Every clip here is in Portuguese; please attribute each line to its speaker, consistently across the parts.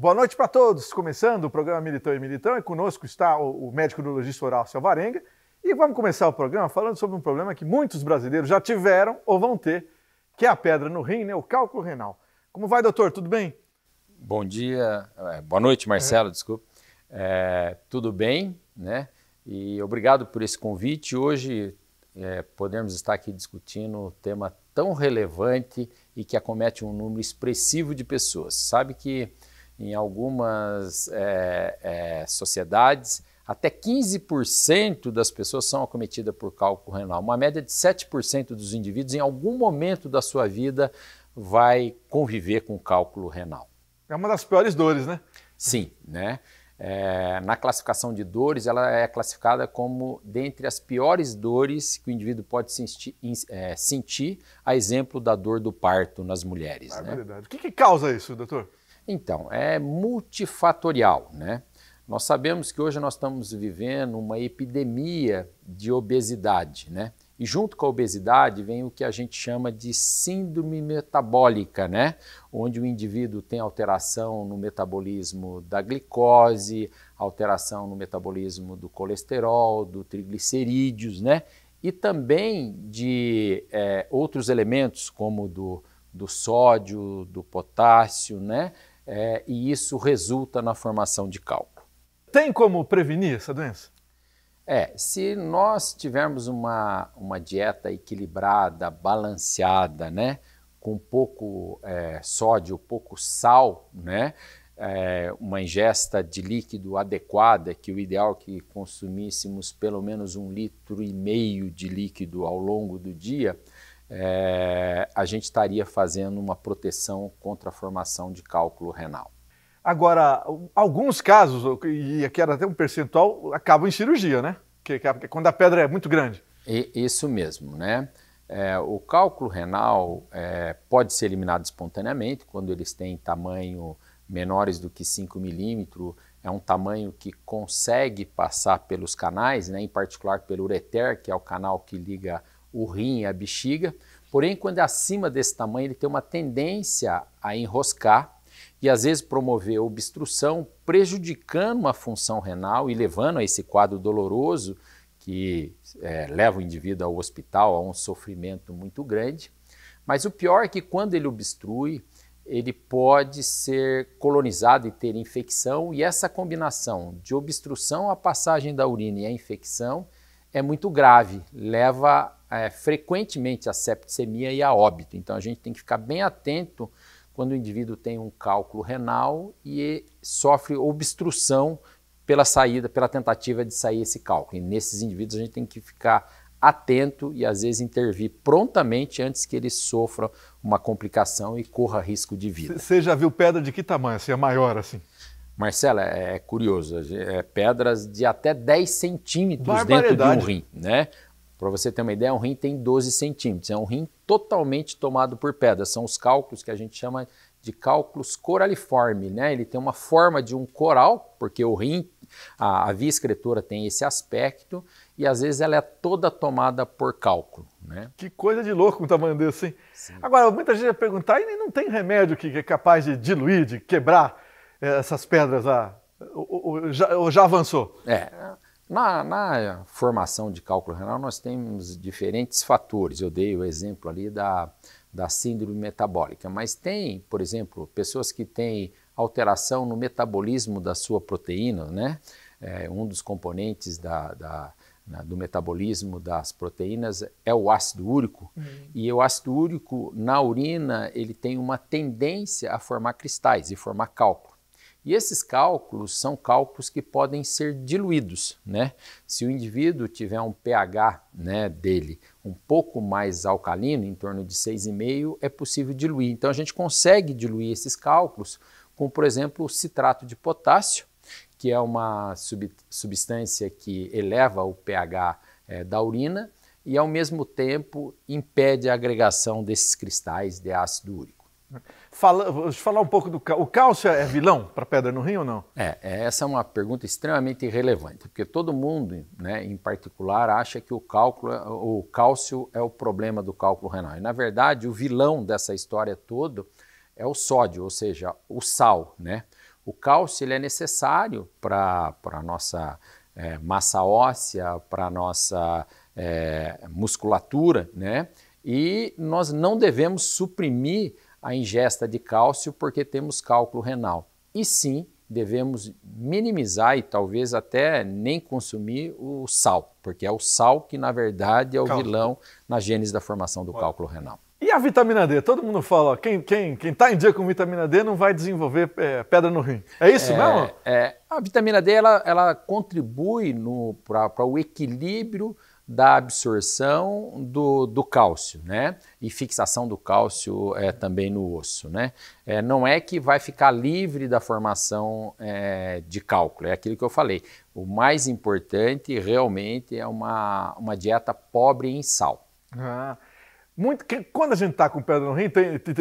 Speaker 1: Boa noite para todos. Começando o programa Militão e Militão, e conosco está o médico neurologista Horácio Alvarenga. E vamos começar o programa falando sobre um problema que muitos brasileiros já tiveram ou vão ter, que é a pedra no rim, né? O cálculo renal. Como vai, doutor? Tudo bem?
Speaker 2: Bom dia, boa noite, Marcelo, desculpa. Tudo bem, né? E obrigado por esse convite. Hoje podemos estar aqui discutindo um tema tão relevante e que acomete um número expressivo de pessoas. Sabe que em algumas sociedades, até 15% das pessoas são acometidas por cálculo renal. Uma média de 7% dos indivíduos, em algum momento da sua vida, vai conviver com cálculo renal.
Speaker 1: É uma das piores dores, né?
Speaker 2: Sim, né? Na classificação de dores, ela é classificada como dentre as piores dores que o indivíduo pode sentir, a exemplo da dor do parto nas mulheres. Né?
Speaker 1: Verdade. O que causa isso, doutor?
Speaker 2: Então, é multifatorial, né? Nós sabemos que hoje nós estamos vivendo uma epidemia de obesidade, né? E junto com a obesidade vem o que a gente chama de síndrome metabólica, né? Onde o indivíduo tem alteração no metabolismo da glicose, alteração no metabolismo do colesterol, do triglicerídeos, né? E também de outros elementos como do sódio, do potássio, né? E isso resulta na formação de cálculo.
Speaker 1: Tem como prevenir essa doença?
Speaker 2: Se nós tivermos uma dieta equilibrada, balanceada, né, com pouco sódio, pouco sal, né, uma ingesta de líquido adequada, que o ideal é que consumíssemos pelo menos 1,5 litro de líquido ao longo do dia, a gente estaria fazendo uma proteção contra a formação de cálculo renal.
Speaker 1: Agora, alguns casos, e aqui era até um percentual, acabam em cirurgia, né? Que quando a pedra é muito grande.
Speaker 2: Isso mesmo, né? O cálculo renal pode ser eliminado espontaneamente quando eles têm tamanho menores do que 5 milímetros. É um tamanho que consegue passar pelos canais, né? Em particular pelo ureter, que é o canal que liga o rim e a bexiga. Porém, quando é acima desse tamanho, ele tem uma tendência a enroscar e às vezes promover obstrução, prejudicando uma função renal e levando a esse quadro doloroso que leva o indivíduo ao hospital, a um sofrimento muito grande. Mas o pior é que quando ele obstrui, ele pode ser colonizado e ter infecção, e essa combinação de obstrução à passagem da urina e a infecção é muito grave, leva frequentemente à septicemia e a óbito. Então a gente tem que ficar bem atento quando o indivíduo tem um cálculo renal e sofre obstrução pela tentativa de sair esse cálculo. E nesses indivíduos a gente tem que ficar atento e às vezes intervir prontamente antes que ele sofra uma complicação e corra risco de vida.
Speaker 1: Você já viu pedra de que tamanho? Assim, é maior assim?
Speaker 2: Marcelo, é curioso, pedras de até 10 centímetros dentro de um rim, né? Para você ter uma ideia, um rim tem 12 centímetros, é um rim totalmente tomado por pedras. São os cálculos que a gente chama de cálculos coraliformes, né? Ele tem uma forma de um coral, porque o rim, a via excretora tem esse aspecto, e às vezes ela é toda tomada por cálculo, né? Que
Speaker 1: coisa de louco um tamanho desse, hein? Sim. Agora, muita gente vai perguntar, e não tem remédio que é capaz de diluir, de quebrar essas pedras lá? Ou já avançou?
Speaker 2: Na formação de cálculo renal, nós temos diferentes fatores. Eu dei o exemplo ali da síndrome metabólica, mas tem, por exemplo, pessoas que têm alteração no metabolismo da sua proteína, né? Um dos componentes do metabolismo das proteínas é o ácido úrico, e o ácido úrico na urina ele tem uma tendência a formar cristais e formar cálculo. E esses cálculos são cálculos que podem ser diluídos, né? Se o indivíduo tiver um pH, né, dele um pouco mais alcalino, em torno de 6,5, é possível diluir. Então a gente consegue diluir esses cálculos com, por exemplo, o citrato de potássio, que é uma substância que eleva o pH da urina e, ao mesmo tempo, impede a agregação desses cristais de ácido úrico.
Speaker 1: Vou falar um pouco do cálcio. O cálcio é vilão para pedra no rim ou não?
Speaker 2: Essa é uma pergunta extremamente relevante, porque todo mundo, né, em particular, acha que o cálcio é o problema do cálculo renal. E, na verdade, o vilão dessa história toda é o sódio, ou seja, o sal, né? O cálcio ele é necessário para a nossa massa óssea, para a nossa musculatura, né? E nós não devemos suprimir a ingesta de cálcio porque temos cálculo renal. E sim, devemos minimizar e talvez até nem consumir o sal, porque é o sal que na verdade é o vilão na gênese da formação do cálculo renal.
Speaker 1: E a vitamina D? Todo mundo fala, ó, quem está em dia com vitamina D não vai desenvolver pedra no rim. É isso mesmo?
Speaker 2: A vitamina D ela contribui para o equilíbrio da absorção do cálcio, né? E fixação do cálcio também no osso, né? Não é que vai ficar livre da formação de cálculo, é aquilo que eu falei. O mais importante realmente é uma dieta pobre em sal.
Speaker 1: Quando a gente está com pedra no rim,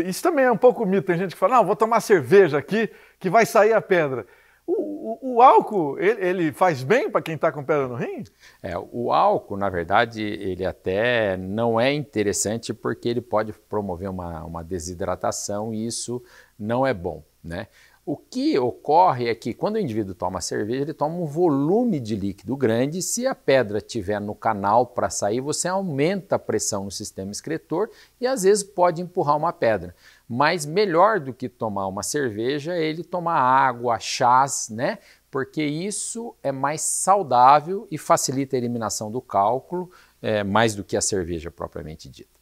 Speaker 1: isso também é um pouco mito. Tem gente que fala, não, vou tomar cerveja aqui que vai sair a pedra. O álcool, ele faz bem para quem está com pedra no rim?
Speaker 2: O álcool, na verdade, ele até não é interessante porque ele pode promover uma desidratação e isso não é bom, né? O que ocorre é que quando o indivíduo toma cerveja, ele toma um volume de líquido grande e se a pedra estiver no canal para sair, você aumenta a pressão no sistema excretor e às vezes pode empurrar uma pedra. Mas melhor do que tomar uma cerveja é ele tomar água, chás, né? Porque isso é mais saudável e facilita a eliminação do cálculo, mais do que a cerveja propriamente dita.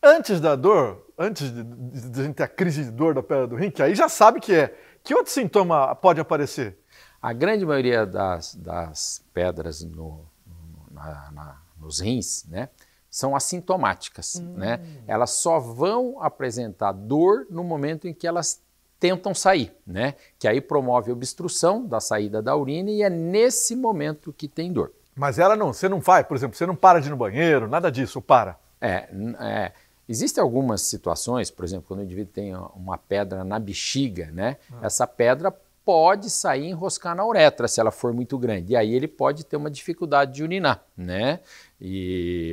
Speaker 1: Antes da dor, antes de a gente ter a crise de dor da pedra do rim, que aí já sabe que é, que outro sintoma pode aparecer?
Speaker 2: A grande maioria das pedras nos rins, né, são assintomáticas, né? Elas só vão apresentar dor no momento em que elas tentam sair, né? Que aí promove obstrução da saída da urina e é nesse momento que tem dor.
Speaker 1: Mas você não vai, por exemplo, você não para de ir no banheiro, nada disso, para?
Speaker 2: Existem algumas situações, por exemplo, quando o indivíduo tem uma pedra na bexiga, né? Essa pedra pode sair e enroscar na uretra se ela for muito grande. E aí ele pode ter uma dificuldade de urinar, né?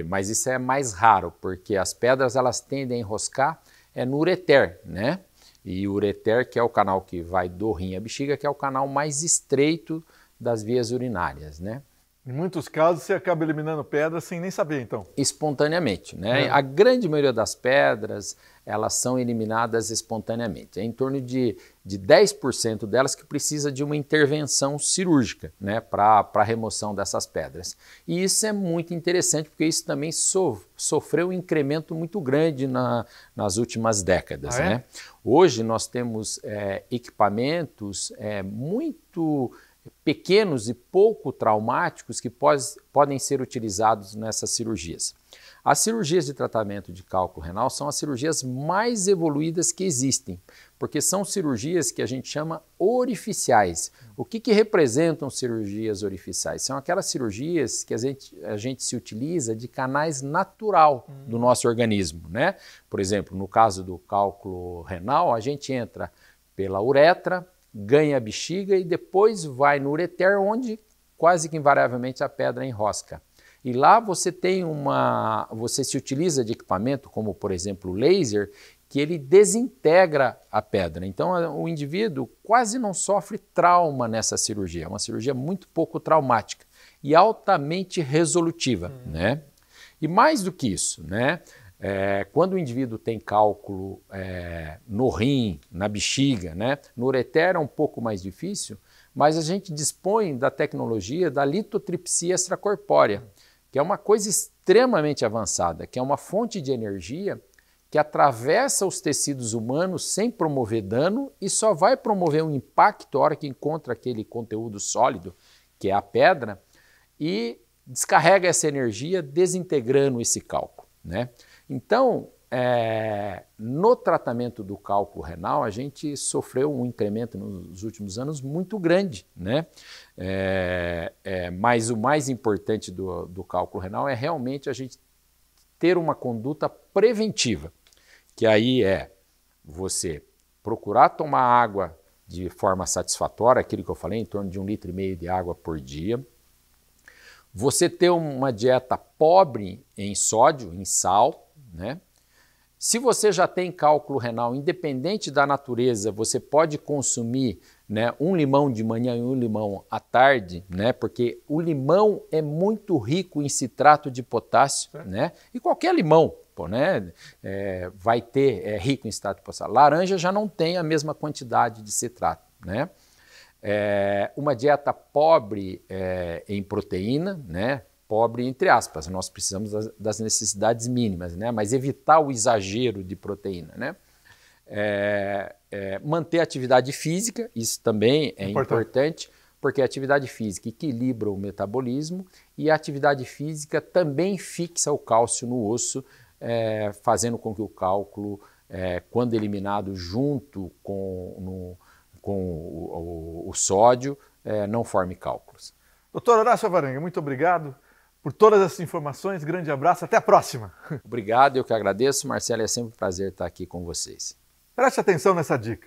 Speaker 2: Mas isso é mais raro, porque as pedras elas tendem a enroscar no ureter, né? E o ureter, que é o canal que vai do rim à bexiga, que é o canal mais estreito das vias urinárias, né?
Speaker 1: Em muitos casos você acaba eliminando pedras sem nem saber, então.
Speaker 2: Espontaneamente, né? A grande maioria das pedras, elas são eliminadas espontaneamente. É em torno de 10% delas que precisa de uma intervenção cirúrgica, né? Para a remoção dessas pedras. E isso é muito interessante, porque isso também sofreu um incremento muito grande nas últimas décadas, né? Hoje nós temos equipamentos muito pequenos e pouco traumáticos que podem ser utilizados nessas cirurgias. As cirurgias de tratamento de cálculo renal são as cirurgias mais evoluídas que existem, porque são cirurgias que a gente chama orificiais. O que representam cirurgias orificiais? São aquelas cirurgias que a gente se utiliza de canais natural do nosso organismo, né? Por exemplo, no caso do cálculo renal, a gente entra pela uretra, ganha a bexiga e depois vai no ureter, onde quase que invariavelmente a pedra enrosca. E lá você se utiliza de equipamento, como por exemplo o laser, que ele desintegra a pedra. Então o indivíduo quase não sofre trauma nessa cirurgia. É uma cirurgia muito pouco traumática e altamente resolutiva, né? E mais do que isso, né? Quando o indivíduo tem cálculo no rim, na bexiga, né? No ureter é um pouco mais difícil, mas a gente dispõe da tecnologia da litotripsia extracorpórea, que é uma coisa extremamente avançada, que é uma fonte de energia que atravessa os tecidos humanos sem promover dano e só vai promover um impacto a hora que encontra aquele conteúdo sólido, que é a pedra, e descarrega essa energia desintegrando esse cálculo, né? Então, no tratamento do cálculo renal, a gente sofreu um incremento nos últimos anos muito grande, né? Mas o mais importante do cálculo renal é realmente a gente ter uma conduta preventiva, que aí é você procurar tomar água de forma satisfatória, aquilo que eu falei, em torno de 1,5 litro de água por dia. Você ter uma dieta pobre em sódio, em sal, né? Se você já tem cálculo renal, independente da natureza, você pode consumir né, um limão de manhã e um limão à tarde, né, porque o limão é muito rico em citrato de potássio, né, e qualquer limão, pô, né, vai ter, rico em citrato de potássio. Laranja já não tem a mesma quantidade de citrato, né. Uma dieta pobre em proteína, né, pobre entre aspas, nós precisamos das necessidades mínimas, né, mas evitar o exagero de proteína, né. Manter a atividade física, isso também é importante, porque a atividade física equilibra o metabolismo e a atividade física também fixa o cálcio no osso, fazendo com que o cálculo, quando eliminado junto com o sódio, não forme cálculos.
Speaker 1: Doutor Horácio Alvarenga, muito obrigado por todas essas informações, grande abraço, até a próxima.
Speaker 2: Obrigado, eu que agradeço, Marcelo, é sempre um prazer estar aqui com vocês.
Speaker 1: Preste atenção nessa dica.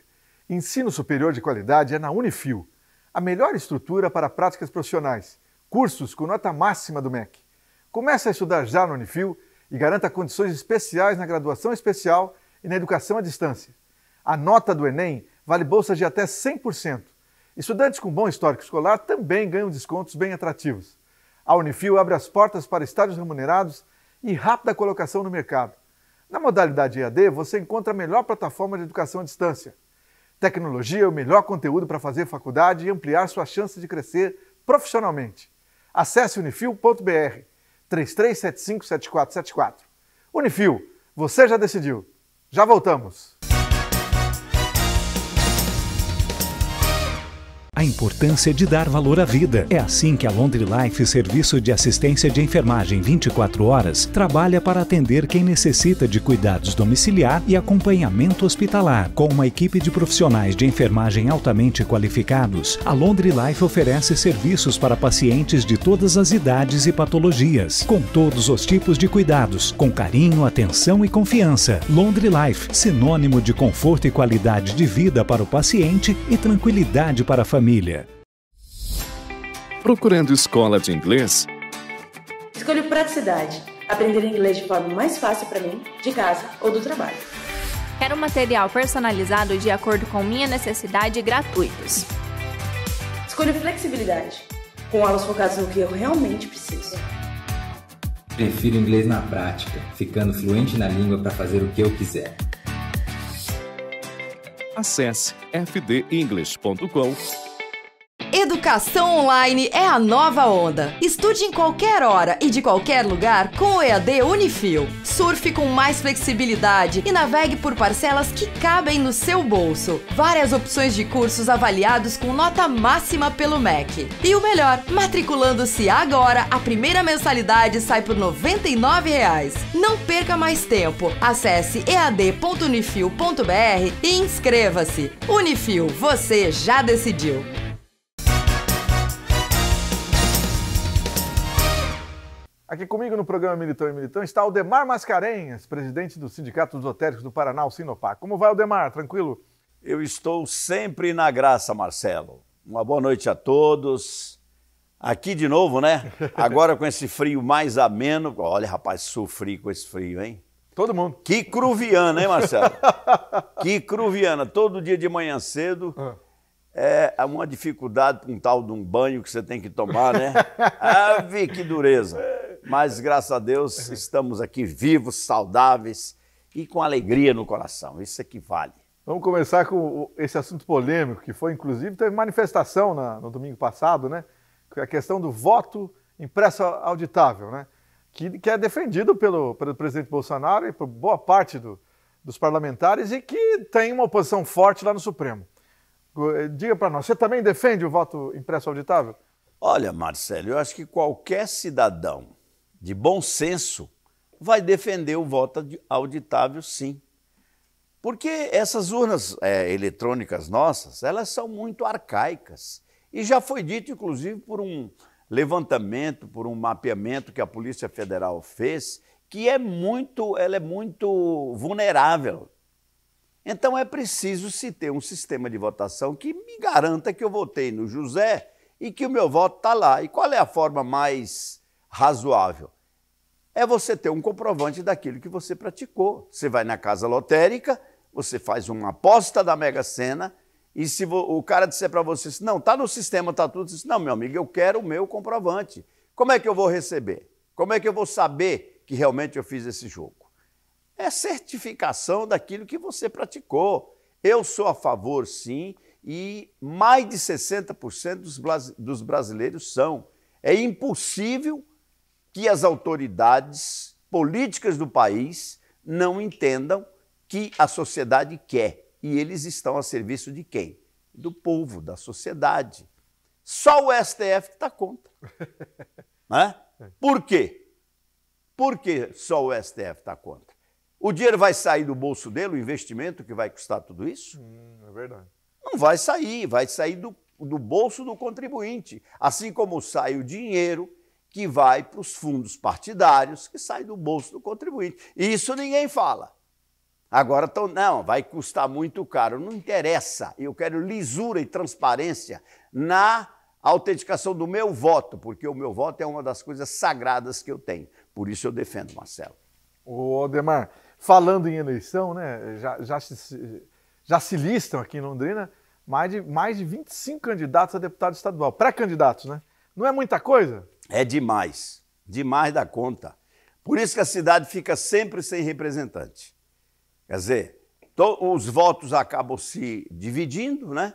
Speaker 1: Ensino superior de qualidade é na Unifil, a melhor estrutura para práticas profissionais, cursos com nota máxima do MEC. Comece a estudar já na Unifil e garanta condições especiais na graduação especial e na educação à distância. A nota do Enem vale bolsa de até 100%. Estudantes com bom histórico escolar também ganham descontos bem atrativos. A Unifil abre as portas para estágios remunerados e rápida colocação no mercado. Na modalidade EAD, você encontra a melhor plataforma de educação à distância. Tecnologia é o melhor conteúdo para fazer faculdade e ampliar suas chances de crescer profissionalmente. Acesse unifil.br 33757474. Unifil, você já decidiu. Já voltamos.
Speaker 3: A importância de dar valor à vida. É assim que a Laundry Life, serviço de assistência de enfermagem 24 horas, trabalha para atender quem necessita de cuidados domiciliar e acompanhamento hospitalar. Com uma equipe de profissionais de enfermagem altamente qualificados, a Laundry Life oferece serviços para pacientes de todas as idades e patologias, com todos os tipos de cuidados, com carinho, atenção e confiança. Laundry Life, sinônimo de conforto e qualidade de vida para o paciente e tranquilidade para a família.
Speaker 4: Procurando escola de inglês?
Speaker 5: Escolho praticidade. Aprender inglês de forma mais fácil para mim, de casa ou do trabalho.
Speaker 6: Quero material personalizado de acordo com minha necessidade e gratuitos.
Speaker 5: Escolho flexibilidade. Com aulas focadas no que eu realmente preciso.
Speaker 7: Prefiro inglês na prática, ficando fluente na língua para fazer o que eu quiser.
Speaker 4: Acesse fdenglish.com.
Speaker 8: Educação online é a nova onda. Estude em qualquer hora e de qualquer lugar com o EAD Unifil. Surfe com mais flexibilidade e navegue por parcelas que cabem no seu bolso. Várias opções de cursos avaliados com nota máxima pelo MEC. E o melhor, matriculando-se agora, a primeira mensalidade sai por R$ 99,00. Não perca mais tempo. Acesse ead.unifil.br e inscreva-se. Unifil, você já decidiu.
Speaker 1: Aqui comigo no programa Militão e Militão está o Aldemar Mascarenhas, presidente do Sindicato dos Lotéricos do Paraná, o Sinopar. Como vai, Aldemar? Tranquilo?
Speaker 9: Eu estou sempre na graça, Marcelo. Uma boa noite a todos. Aqui de novo, né? Agora com esse frio mais ameno. Olha, rapaz, sofri com esse frio, hein?
Speaker 1: Todo mundo.
Speaker 9: Que cruviana, hein, Marcelo? Que cruviana. Todo dia de manhã cedo é uma dificuldade com um tal de um banho que você tem que tomar, né? Ave, que dureza. Mas, graças a Deus, estamos aqui vivos, saudáveis e com alegria no coração. Isso é que vale.
Speaker 1: Vamos começar com esse assunto polêmico, que foi, inclusive, teve manifestação no domingo passado, né? Que é a questão do voto impresso auditável, né? Que é defendido pelo presidente Bolsonaro e por boa parte dos parlamentares e que tem uma oposição forte lá no Supremo. Diga para nós, você também defende o voto impresso auditável?
Speaker 9: Olha, Marcelo, eu acho que qualquer cidadão de bom senso vai defender o voto auditável, sim. Porque essas urnas eletrônicas nossas, elas são muito arcaicas. E já foi dito, inclusive, por um levantamento, por um mapeamento que a Polícia Federal fez, que ela é muito vulnerável. Então é preciso se ter um sistema de votação que me garanta que eu votei no José e que o meu voto está lá. E qual é a forma mais razoável? É você ter um comprovante daquilo que você praticou. Você vai na casa lotérica, você faz uma aposta da Mega Sena e se o cara disser para você assim, não, está no sistema, está tudo, você diz, não, meu amigo, eu quero o meu comprovante. Como é que eu vou receber? Como é que eu vou saber que realmente eu fiz esse jogo? É certificação daquilo que você praticou. Eu sou a favor, sim, e mais de 60% dos brasileiros são. É impossível que as autoridades políticas do país não entendam que a sociedade quer. E eles estão a serviço de quem? Do povo, da sociedade. Só o STF que está contra. Né? Por quê? Por que só o STF está contra? O dinheiro vai sair do bolso dele, o investimento que vai custar tudo isso?
Speaker 1: É verdade.
Speaker 9: Não vai sair do bolso do contribuinte. Assim como sai o dinheiro que vai para os fundos partidários, que sai do bolso do contribuinte. Isso ninguém fala. Agora, não, vai custar muito caro. Não interessa. Eu quero lisura e transparência na autenticação do meu voto, porque o meu voto é uma das coisas sagradas que eu tenho. Por isso eu defendo, Marcelo.
Speaker 1: Ô, Ademar, falando em eleição, né, já se listam aqui em Londrina mais de 25 candidatos a deputado estadual, pré-candidatos, né? Não é muita coisa?
Speaker 9: É demais, demais da conta. Por isso que a cidade fica sempre sem representante. Quer dizer, os votos acabam se dividindo, né?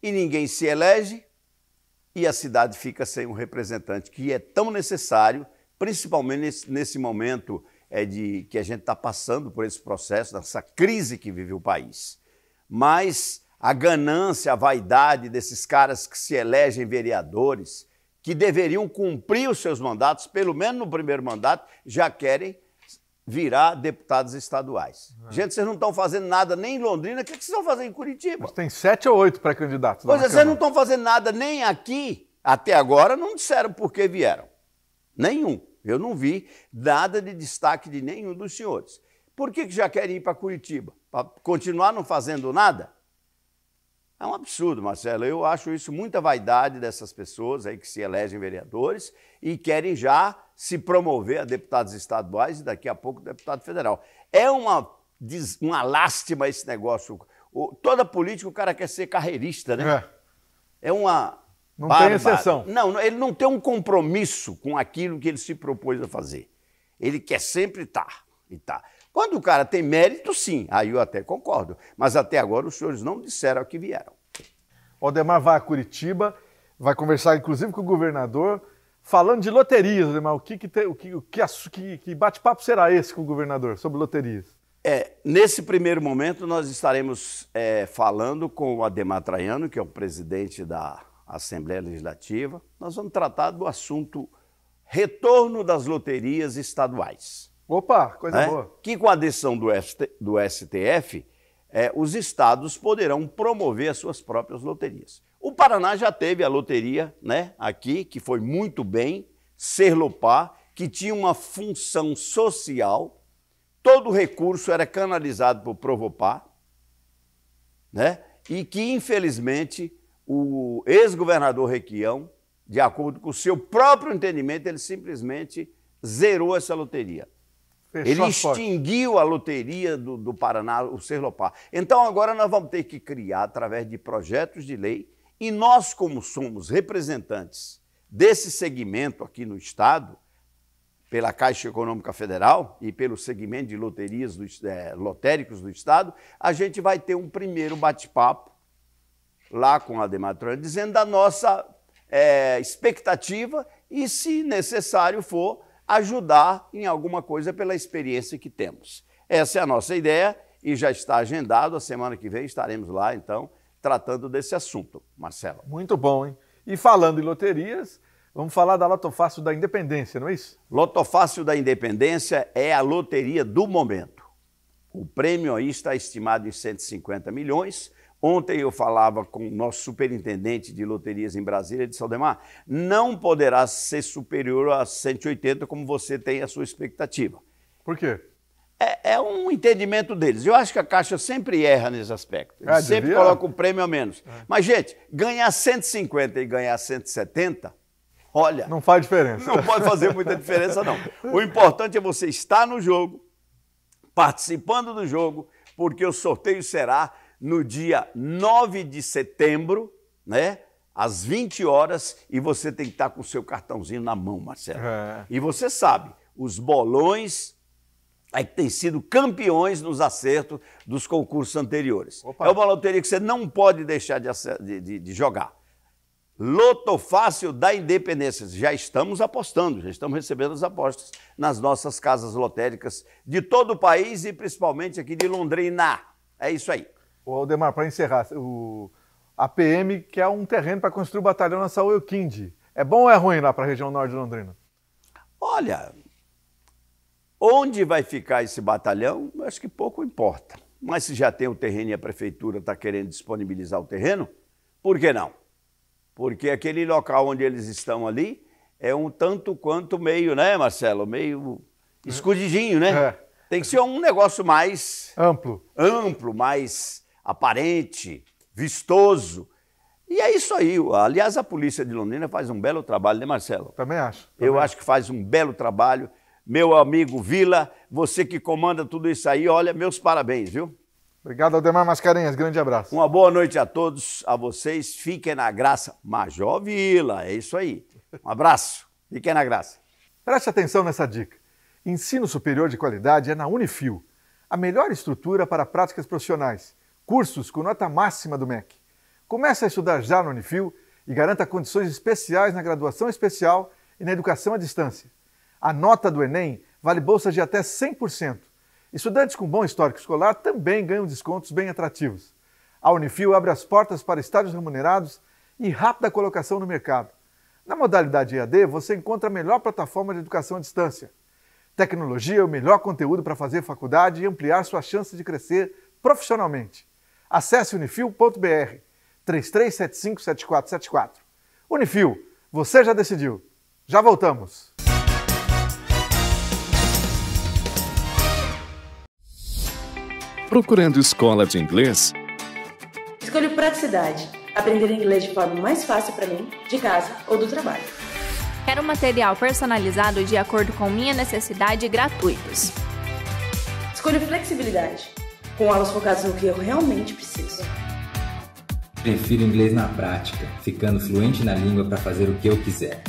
Speaker 9: E ninguém se elege e a cidade fica sem um representante que é tão necessário, principalmente nesse momento que a gente está passando por esse processo, nessa crise que vive o país. Mas a ganância, a vaidade desses caras que se elegem vereadores, que deveriam cumprir os seus mandatos, pelo menos no primeiro mandato, já querem virar deputados estaduais. Gente, vocês não estão fazendo nada nem em Londrina, o que vocês estão fazendo em Curitiba?
Speaker 1: Mas tem 7 ou 8 pré-candidatos.
Speaker 9: Pois é, vocês não estão fazendo nada nem aqui. Até agora não disseram por que vieram. Nenhum. Eu não vi nada de destaque de nenhum dos senhores. Por que já querem ir para Curitiba? Para continuar não fazendo nada? É um absurdo, Marcelo. Eu acho isso muita vaidade dessas pessoas aí que se elegem vereadores e querem já se promover a deputados estaduais e daqui a pouco deputado federal. É uma lástima esse negócio. Toda política o cara quer ser carreirista, né? É uma...
Speaker 1: Não tem exceção.
Speaker 9: Não, ele não tem um compromisso com aquilo que ele se propôs a fazer. Ele quer sempre estar. Quando o cara tem mérito, sim, aí eu até concordo. Mas até agora os senhores não disseram que vieram.
Speaker 1: O Ademar vai a Curitiba, vai conversar inclusive com o governador, falando de loterias, Ademar. Que bate-papo será esse com o governador sobre loterias?
Speaker 9: Nesse primeiro momento nós estaremos falando com o Ademar Traiano, que é o presidente da Assembleia Legislativa. Nós vamos tratar do assunto retorno das loterias estaduais.
Speaker 1: Opa, coisa boa.
Speaker 9: Que com a decisão do STF, os estados poderão promover as suas próprias loterias. O Paraná já teve a loteria, né, aqui, que foi muito bem, Serlopar, que tinha uma função social, todo o recurso era canalizado para o Provopar, né, e que, infelizmente, o ex-governador Requião, de acordo com o seu próprio entendimento, ele simplesmente zerou essa loteria. Ele extinguiu a loteria do Paraná, o Serlopar. Então agora nós vamos ter que criar, através de projetos de lei, e nós, como somos representantes desse segmento aqui no Estado, pela Caixa Econômica Federal e pelo segmento de loterias lotéricos do Estado, a gente vai ter um primeiro bate-papo lá com a Ademar Traiano, dizendo da nossa expectativa e, se necessário for, ajudar em alguma coisa pela experiência que temos. Essa é a nossa ideia e já está agendado. A semana que vem estaremos lá, então, tratando desse assunto. Marcelo.
Speaker 1: Muito bom, hein? E falando em loterias, vamos falar da Lotofácil da Independência, não é isso?
Speaker 9: Lotofácil da Independência é a loteria do momento. O prêmio aí está estimado em 150 milhões. Ontem eu falava com o nosso superintendente de loterias em Brasília, de Saldemar, não poderá ser superior a 180 como você tem a sua expectativa.
Speaker 1: Por quê?
Speaker 9: É um entendimento deles. Eu acho que a Caixa sempre erra nesse aspecto. Eles sempre colocam o prêmio a menos. Mas, gente, ganhar 150 e ganhar 170, olha...
Speaker 1: Não faz diferença.
Speaker 9: Não pode fazer muita diferença, não. O importante é você estar no jogo, participando do jogo, porque o sorteio será no dia 9 de setembro, né? Às 20 horas, e você tem que estar com o seu cartãozinho na mão, Marcelo. E você sabe, os bolões é que têm sido campeões nos acertos dos concursos anteriores. Opa. É uma loteria que você não pode deixar de jogar. Loto Fácil da Independência. Já estamos apostando, já estamos recebendo as apostas nas nossas casas lotéricas de todo o país e principalmente aqui de Londrina. É isso aí.
Speaker 1: Ô, Aldemar, para encerrar, a PM quer um terreno para construir o batalhão na Saúl Euquinde. É bom ou é ruim lá para a região norte de Londrina?
Speaker 9: Olha, onde vai ficar esse batalhão, acho que pouco importa. Mas se já tem o terreno e a prefeitura está querendo disponibilizar o terreno, por que não? Porque aquele local onde eles estão ali é um tanto quanto meio, né, Marcelo? Meio escondidinho, né? Tem que ser um negócio mais...
Speaker 1: amplo,
Speaker 9: mais aparente, vistoso. E é isso aí. Aliás, a polícia de Londrina faz um belo trabalho, né, Marcelo?
Speaker 1: Também acho.
Speaker 9: Eu acho que faz um belo trabalho. Meu amigo Vila, você que comanda tudo isso aí, olha, meus parabéns, viu?
Speaker 1: Obrigado, Aldemar Mascarenhas. Grande abraço.
Speaker 9: Uma boa noite a todos, a vocês. Fiquem na graça. Major Vila, é isso aí. Um abraço. Fiquem na graça.
Speaker 1: Preste atenção nessa dica. Ensino superior de qualidade é na Unifil, a melhor estrutura para práticas profissionais. Cursos com nota máxima do MEC. Comece a estudar já na Unifil e garanta condições especiais na graduação especial e na educação à distância. A nota do Enem vale bolsa de até 100%. Estudantes com bom histórico escolar também ganham descontos bem atrativos. A Unifil abre as portas para estágios remunerados e rápida colocação no mercado. Na modalidade EAD, você encontra a melhor plataforma de educação à distância. Tecnologia é o melhor conteúdo para fazer faculdade e ampliar suas chances de crescer profissionalmente. Acesse unifil.br 33757474. Unifil, você já decidiu. Já voltamos.
Speaker 4: Procurando escola de inglês?
Speaker 5: Escolho praticidade. Aprender inglês de forma mais fácil para mim, de casa ou do trabalho.
Speaker 6: Quero material personalizado de acordo com minha necessidade e gratuitos.
Speaker 5: Escolho flexibilidade. Com aulas focadas no que eu realmente preciso.
Speaker 7: Prefiro inglês na prática, ficando fluente na língua para fazer o que eu quiser.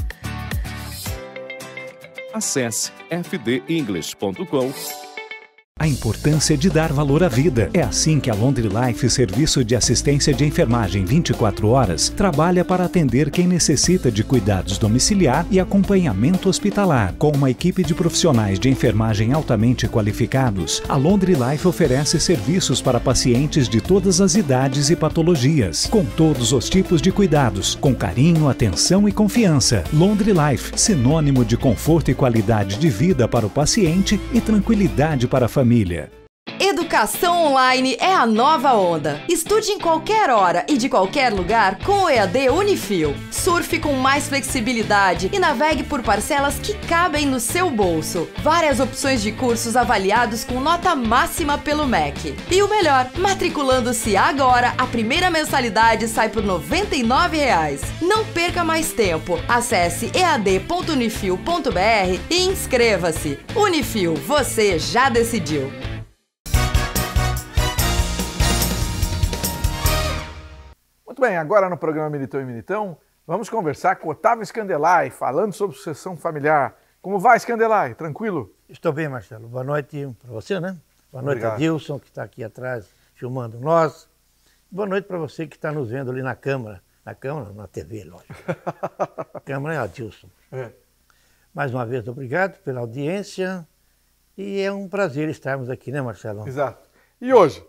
Speaker 4: Acesse fdenglish.com.
Speaker 3: A importância de dar valor à vida. É assim que a Laundry Life, serviço de assistência de enfermagem 24 horas, trabalha para atender quem necessita de cuidados domiciliar e acompanhamento hospitalar. Com uma equipe de profissionais de enfermagem altamente qualificados, a Laundry Life oferece serviços para pacientes de todas as idades e patologias, com todos os tipos de cuidados, com carinho, atenção e confiança. Laundry Life, sinônimo de conforto e qualidade de vida para o paciente e tranquilidade para a família.
Speaker 8: Educação online é a nova onda. Estude em qualquer hora e de qualquer lugar com o EAD Unifil. Surfe com mais flexibilidade e navegue por parcelas que cabem no seu bolso. Várias opções de cursos avaliados com nota máxima pelo MEC. E o melhor, matriculando-se agora, a primeira mensalidade sai por R$ 99,00. Não perca mais tempo. Acesse ead.unifil.br e inscreva-se. Unifil, você já decidiu.
Speaker 1: Muito bem, agora no programa Militão e Militão, vamos conversar com Otávio Scandelai, falando sobre sucessão familiar. Como vai, Scandelai? Tranquilo?
Speaker 10: Estou bem, Marcelo. Boa noite para você, né? Boa noite
Speaker 1: Obrigado.
Speaker 10: a Dilson, que está aqui atrás filmando nós. Boa noite para você que está nos vendo ali na câmera. Na câmera, na TV, lógico. A câmera é a Dilson. Mais uma vez, obrigado pela audiência. E é um prazer estarmos aqui, né, Marcelo?
Speaker 1: Exato. E hoje,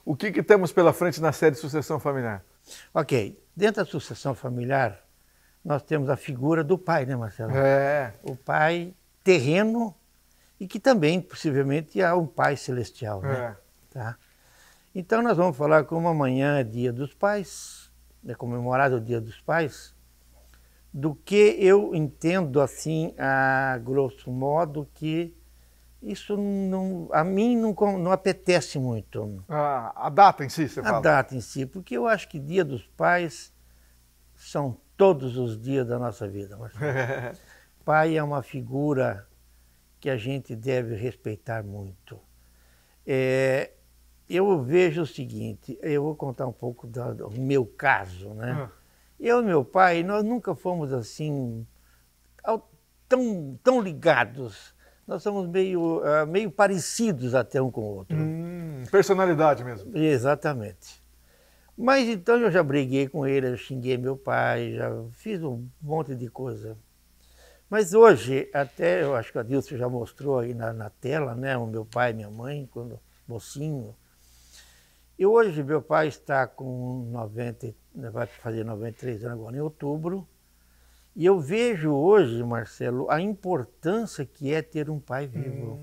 Speaker 1: o que temos pela frente na série Sucessão Familiar?
Speaker 10: Ok. Dentro da sucessão familiar, nós temos a figura do pai, né, Marcelo? O pai terreno e que também, possivelmente, é um pai celestial, né? Tá? Então, nós vamos falar como amanhã é Dia dos Pais, é comemorado o Dia dos Pais, do que eu entendo, assim, a grosso modo, que isso não, a mim não apetece muito.
Speaker 1: A data em si, você fala?
Speaker 10: A data em si, porque eu acho que Dia dos Pais são todos os dias da nossa vida, Marcelo. Pai é uma figura que a gente deve respeitar muito. Eu vejo o seguinte, eu vou contar um pouco do meu caso, né? Eu e meu pai, nós nunca fomos assim, tão ligados. Nós somos meio parecidos até um com o outro.
Speaker 1: Personalidade mesmo.
Speaker 10: Exatamente. Mas então eu já briguei com ele, eu xinguei meu pai, já fiz um monte de coisa. Mas hoje, até eu acho que a Dilson já mostrou aí na tela, né? O meu pai e minha mãe, quando mocinho. E hoje meu pai está com 90, vai fazer 93 anos agora em outubro. E eu vejo hoje, Marcelo, a importância que é ter um pai vivo.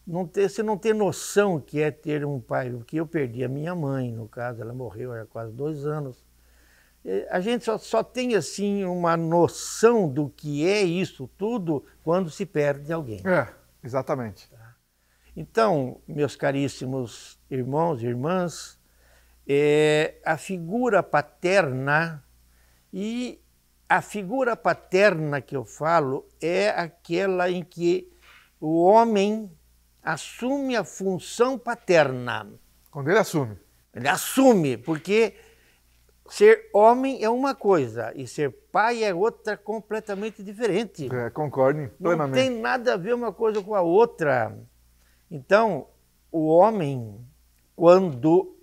Speaker 10: Você não tem noção que é ter um pai, porque eu perdi a minha mãe, no caso, ela morreu há quase 2 anos. A gente só tem assim uma noção do que é isso tudo quando se perde alguém.
Speaker 1: Exatamente.
Speaker 10: Então, meus caríssimos irmãos e irmãs, a figura paterna, e a figura paterna que eu falo é aquela em que o homem assume a função paterna.
Speaker 1: Quando ele assume.
Speaker 10: Ele assume, porque ser homem é uma coisa e ser pai é outra completamente diferente.
Speaker 1: Concordo plenamente.
Speaker 10: Não tem nada a ver uma coisa com a outra. Então, o homem, quando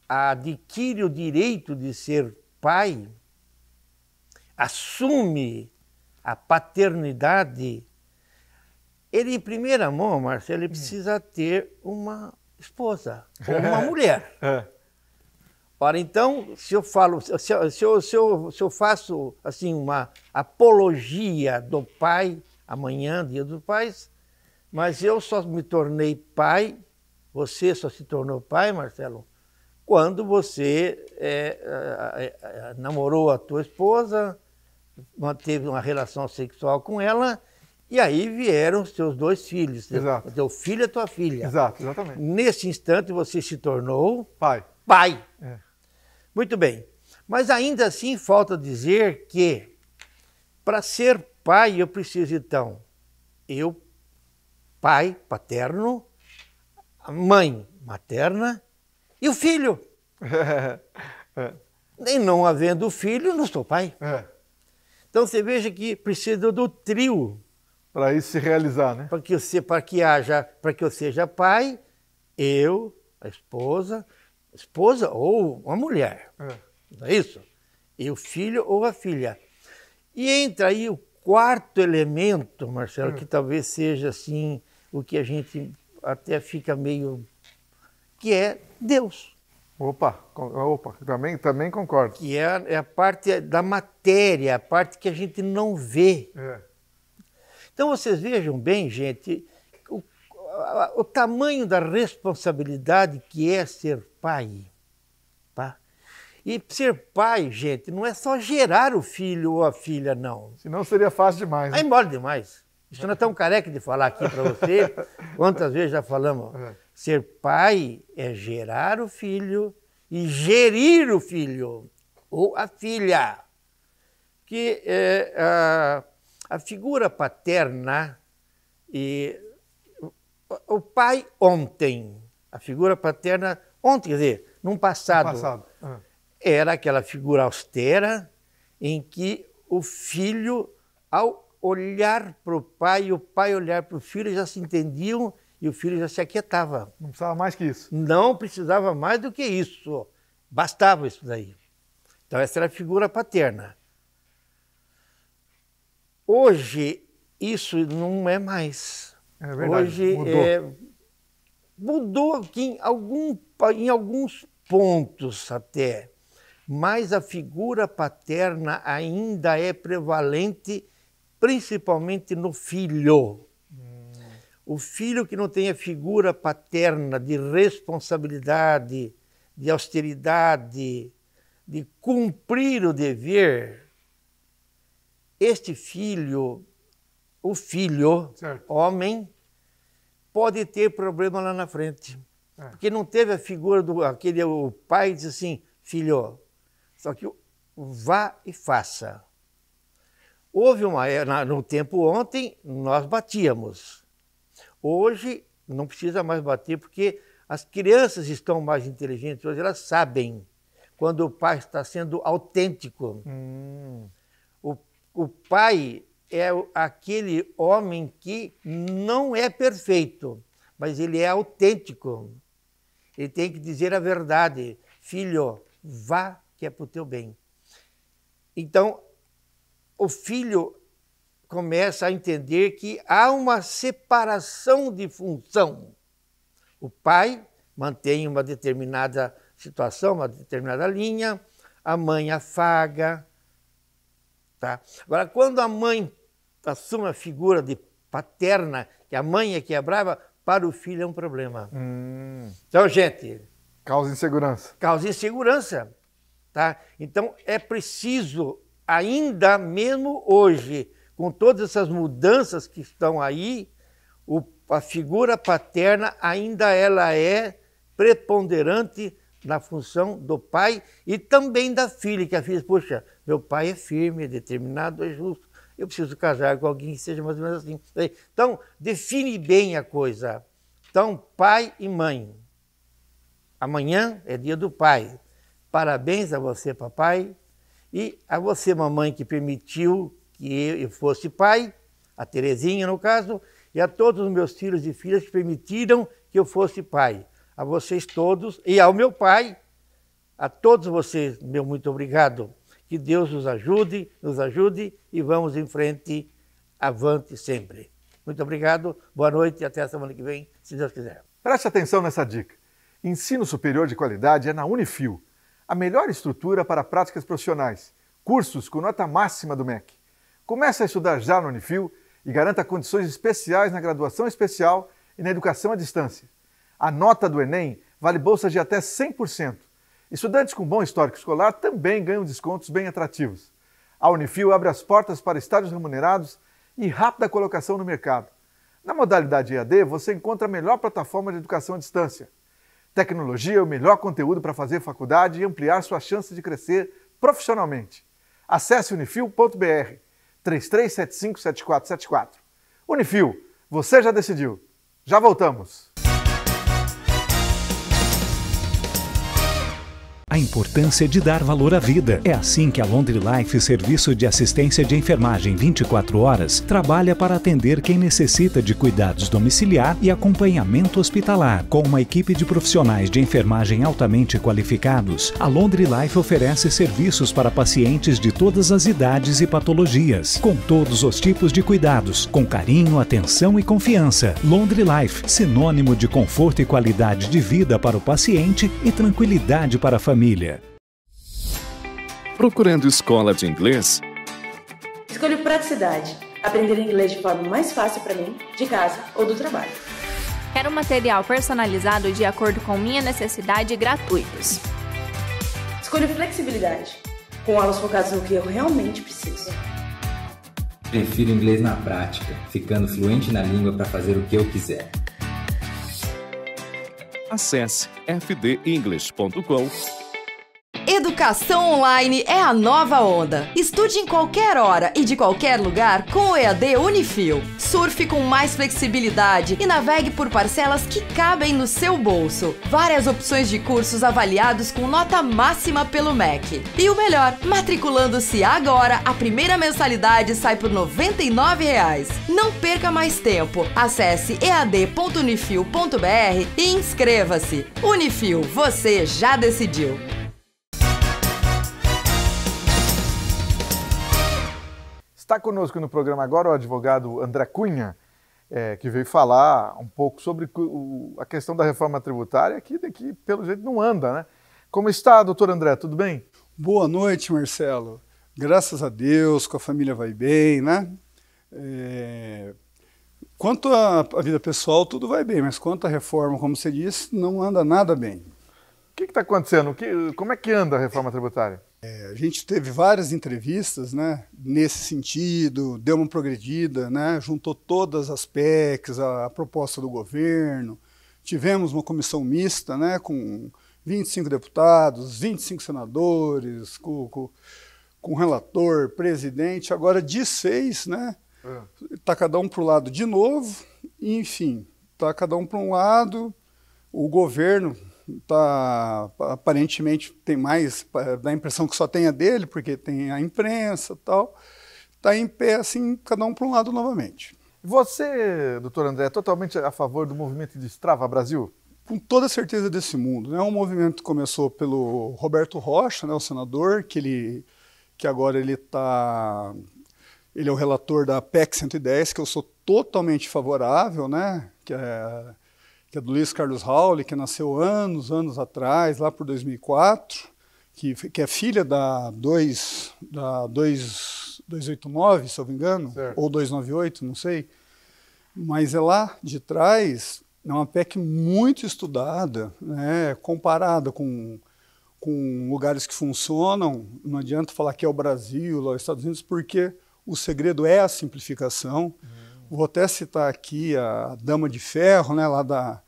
Speaker 10: adquire o direito de ser pai, assume a paternidade, ele, em primeira mão, Marcelo, ele precisa ter uma esposa ou uma mulher. Ora, então, se eu faço assim uma apologia do pai, amanhã, Dia dos Pais, mas eu só me tornei pai, você só se tornou pai, Marcelo, quando você namorou a tua esposa, manteve uma relação sexual com ela, e aí vieram os teus 2 filhos.
Speaker 1: Exato.
Speaker 10: Teu filho e tua filha.
Speaker 1: Exato, exatamente.
Speaker 10: Nesse instante você se tornou
Speaker 1: pai.
Speaker 10: Muito bem. Mas ainda assim falta dizer que para ser pai eu preciso então, pai paterno, a mãe materna e o filho. Nem não havendo filho, não sou pai. Então você veja que precisa do trio.
Speaker 1: Para isso se realizar, né?
Speaker 10: Para que eu seja pai, a esposa ou uma mulher. Não é isso? E o filho ou a filha. E entra aí o 4º elemento, Marcelo, que talvez seja assim, o que a gente até fica meio... que é Deus.
Speaker 1: Opa, também concordo.
Speaker 10: Que é a parte da matéria, a parte que a gente não vê. Então vocês vejam bem, gente, o tamanho da responsabilidade que é ser pai. Tá? E ser pai, gente, não é só gerar o filho ou a filha, não.
Speaker 1: Senão seria fácil demais.
Speaker 10: Vai embora demais. Isso não é tão careca de falar aqui para você. Quantas vezes já falamos? Ser pai é gerar o filho e gerir o filho ou a filha. Que a figura paterna e o pai ontem, a figura paterna ontem, quer dizer, num passado. Era aquela figura austera em que o filho, ao olhar para o pai e o pai olhar para o filho, já se entendiam e o filho já se aquietava.
Speaker 1: Não precisava mais que isso.
Speaker 10: Não precisava mais do que isso. Bastava isso daí. Então essa era a figura paterna. Hoje isso não é mais.
Speaker 1: É verdade.
Speaker 10: Hoje mudou aqui em alguns pontos até, mas a figura paterna ainda é prevalente, principalmente no filho. O filho que não tem a figura paterna de responsabilidade, de austeridade, de cumprir o dever, este filho, o filho, certo, homem, pode ter problema lá na frente. Porque não teve a figura o pai diz assim, filho, só que vá e faça. Houve no tempo ontem, nós batíamos. Hoje não precisa mais bater, porque as crianças estão mais inteligentes hoje, elas sabem quando o pai está sendo autêntico. O pai é aquele homem que não é perfeito, mas ele é autêntico. Ele tem que dizer a verdade. Filho, vá que é para o teu bem. Então, o filho começa a entender que há uma separação de função. O pai mantém uma determinada situação, uma determinada linha, a mãe afaga. Tá? Agora, quando a mãe assume a figura de paterna, que a mãe é que é brava, para o filho é um problema. Então, gente...
Speaker 1: Causa insegurança.
Speaker 10: Causa insegurança. Tá? Então, é preciso, ainda mesmo hoje, com todas essas mudanças que estão aí, a figura paterna ainda ela é preponderante na função do pai e também da filha, que a filha diz, poxa, meu pai é firme, é determinado, é justo, eu preciso casar com alguém que seja mais ou menos assim. Então, define bem a coisa. Então, pai e mãe. Amanhã é dia do pai. Parabéns a você, papai, e a você, mamãe, que permitiu que eu fosse pai, a Terezinha, no caso, e a todos os meus filhos e filhas que permitiram que eu fosse pai. A vocês todos e ao meu pai, a todos vocês, meu muito obrigado. Que Deus nos ajude e vamos em frente, avante sempre. Muito obrigado, boa noite e até a semana que vem, se Deus quiser.
Speaker 1: Preste atenção nessa dica. Ensino superior de qualidade é na Unifil, a melhor estrutura para práticas profissionais. Cursos com nota máxima do MEC. Comece a estudar já no Unifil e garanta condições especiais na graduação especial e na educação à distância. A nota do Enem vale bolsas de até 100%. Estudantes com bom histórico escolar também ganham descontos bem atrativos. A Unifil abre as portas para estágios remunerados e rápida colocação no mercado. Na modalidade EAD, você encontra a melhor plataforma de educação à distância. Tecnologia é o melhor conteúdo para fazer faculdade e ampliar suas chances de crescer profissionalmente. Acesse unifil.br 33757474. Unifil, você já decidiu. Já voltamos.
Speaker 3: A importância de dar valor à vida. É assim que a Laundry Life, serviço de assistência de enfermagem 24 horas, trabalha para atender quem necessita de cuidados domiciliar e acompanhamento hospitalar. Com uma equipe de profissionais de enfermagem altamente qualificados, a Laundry Life oferece serviços para pacientes de todas as idades e patologias, com todos os tipos de cuidados, com carinho, atenção e confiança. Laundry Life, sinônimo de conforto e qualidade de vida para o paciente e tranquilidade para a família.
Speaker 4: Procurando escola de inglês?
Speaker 5: Escolho praticidade. Aprender inglês de forma mais fácil para mim, de casa ou do trabalho.
Speaker 6: Quero material personalizado de acordo com minha necessidade e gratuitos.
Speaker 5: Escolho flexibilidade. Com aulas focadas no que eu realmente preciso.
Speaker 7: Prefiro inglês na prática, ficando fluente na língua para fazer o que eu quiser.
Speaker 4: Acesse fdenglish.com.
Speaker 8: Educação online é a nova onda. Estude em qualquer hora e de qualquer lugar com o EAD Unifil. Surfe com mais flexibilidade e navegue por parcelas que cabem no seu bolso. Várias opções de cursos avaliados com nota máxima pelo MEC. E o melhor, matriculando-se agora, a primeira mensalidade sai por R$ 99,00. Não perca mais tempo. Acesse ead.unifil.br e inscreva-se. Unifil, você já decidiu.
Speaker 1: Está conosco no programa agora o advogado André Cunha, que veio falar um pouco sobre a questão da reforma tributária, que pelo jeito não anda, né? Como está, doutor André, tudo bem?
Speaker 11: Boa noite, Marcelo. Graças a Deus, com a família vai bem, né? Quanto à vida pessoal, tudo vai bem, mas quanto à reforma, como você disse, não anda nada bem.
Speaker 1: O que está acontecendo? Como é que anda a reforma tributária?
Speaker 11: A gente teve várias entrevistas, né, nesse sentido, deu uma progredida, né, juntou todas as PECs, a proposta do governo, tivemos uma comissão mista, né, com 25 deputados, 25 senadores, com relator, presidente, agora de 6, né, está cada um para o lado de novo, enfim, está cada um para um lado, O governo aparentemente tem mais, dá a impressão que só tem a dele, porque tem a imprensa e tal, está em pé assim, cada um para um lado novamente.
Speaker 1: Você, doutor André, é totalmente a favor do movimento Destrava Brasil?
Speaker 11: Com toda a certeza desse mundo. Né? É um movimento que começou pelo Roberto Rocha, né, o senador, que agora ele é o relator da PEC 110, que eu sou totalmente favorável, né, que é do Luiz Carlos Rauli, que nasceu anos atrás, lá por 2004, que é filha da 289, se eu não me engano, certo, ou 298, não sei, mas é lá de trás, é uma PEC muito estudada, né, comparada com lugares que funcionam. Não adianta falar que é o Brasil, lá os Estados Unidos, porque o segredo é a simplificação. Vou até citar aqui a Dama de Ferro, né, lá da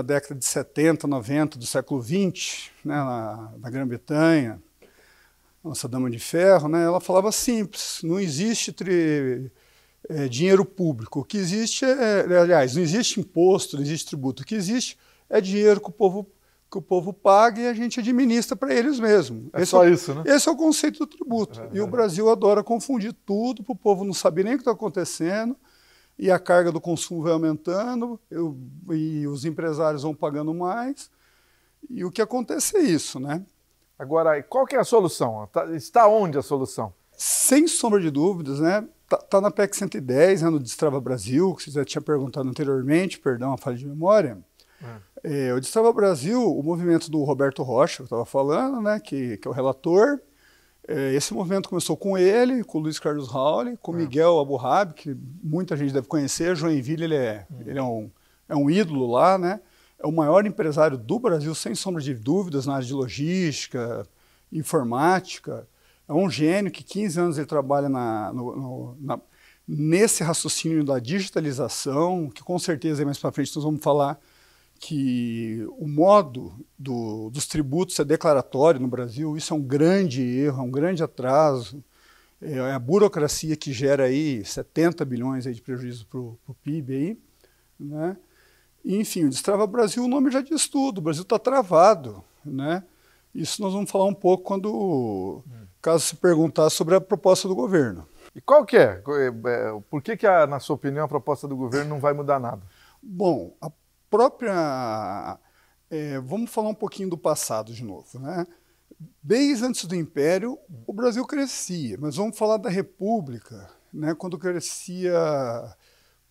Speaker 11: década de 70, 90, do século XX, né, na Grã-Bretanha, nossa Dama de Ferro, né, ela falava simples, não existe dinheiro público, o que existe aliás, não existe imposto, não existe tributo, o que existe é dinheiro que o povo paga e a gente administra para eles mesmos.
Speaker 1: Isso, né?
Speaker 11: Esse é o conceito do tributo. E o Brasil adora confundir tudo, para o povo não saber nem o que está acontecendo, e a carga do consumo vai aumentando, e os empresários vão pagando mais, e o que acontece é isso, né?
Speaker 1: Agora, qual que é a solução? Está onde a solução?
Speaker 11: Sem sombra de dúvidas, né? Tá na PEC 110, né, no Destrava Brasil, que você já tinha perguntado anteriormente, perdão, a falha de memória. O Destrava Brasil, o movimento do Roberto Rocha, que eu estava falando, né, que é o relator, esse movimento começou com ele, com o Luiz Carlos Rauli, com o Miguel Aburrab, que muita gente deve conhecer. Joinville, ele é um ídolo lá, né? É o maior empresário do Brasil, sem sombra de dúvidas, na área de logística, informática. É um gênio que 15 anos ele trabalha nesse raciocínio da digitalização, que com certeza mais para frente nós vamos falar que o modo dos tributos é declaratório no Brasil. Isso é um grande erro, é um grande atraso. É a burocracia que gera aí 70 bilhões aí de prejuízo para o PIB. Aí, né? E, enfim, o Destrava Brasil, o nome já diz tudo, o Brasil está travado. Né? Isso nós vamos falar um pouco caso se perguntar sobre a proposta do governo.
Speaker 1: E qual que é? Por que, na sua opinião, a proposta do governo não vai mudar nada?
Speaker 11: Bom, vamos falar um pouquinho do passado de novo, né? Desde antes do Império, o Brasil crescia, mas vamos falar da República, né? Quando crescia